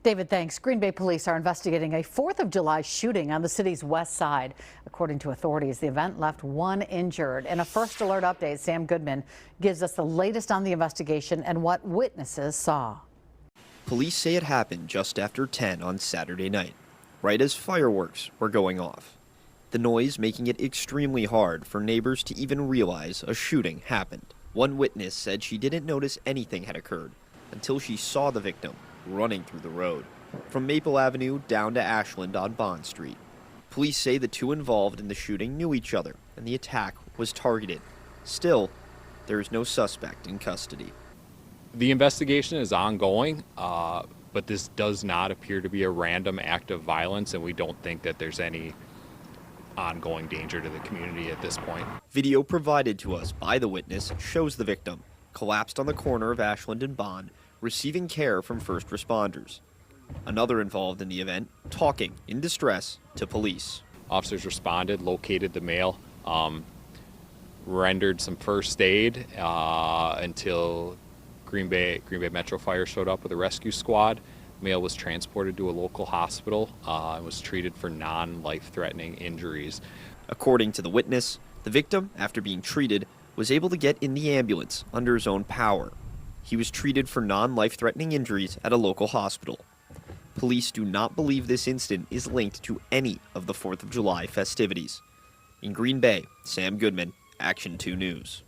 David, thanks. Green Bay police are investigating a 4th of July shooting on the city's west side. According to authorities, the event left one injured. In a first alert update, Sam Goodman gives us the latest on the investigation and what witnesses saw. Police say it happened just after 10 on Saturday night, right as fireworks were going off. The noise making it extremely hard for neighbors to even realize a shooting happened. One witness said she didn't notice anything had occurred until she saw the victim running through the road from Maple Avenue down to Ashland on Bond Street. Police say the two involved in the shooting knew each other and the attack was targeted. Still, there is no suspect in custody. The investigation is ongoing, but this does not appear to be a random act of violence, and we don't think that there's any ongoing danger to the community at this point. Video provided to us by the witness shows the victim collapsed on the corner of Ashland and Bond, receiving care from first responders. Another involved in the event talking in distress to police. Officers responded, located the male, rendered some first aid until Green Bay Metro Fire showed up with a rescue squad. The male was transported to a local hospital and was treated for non-life-threatening injuries. According to the witness, the victim, after being treated, was able to get in the ambulance under his own power. He was treated for non-life-threatening injuries at a local hospital. Police do not believe this incident is linked to any of the 4th of July festivities. In Green Bay, Sam Goodman, Action 2 News.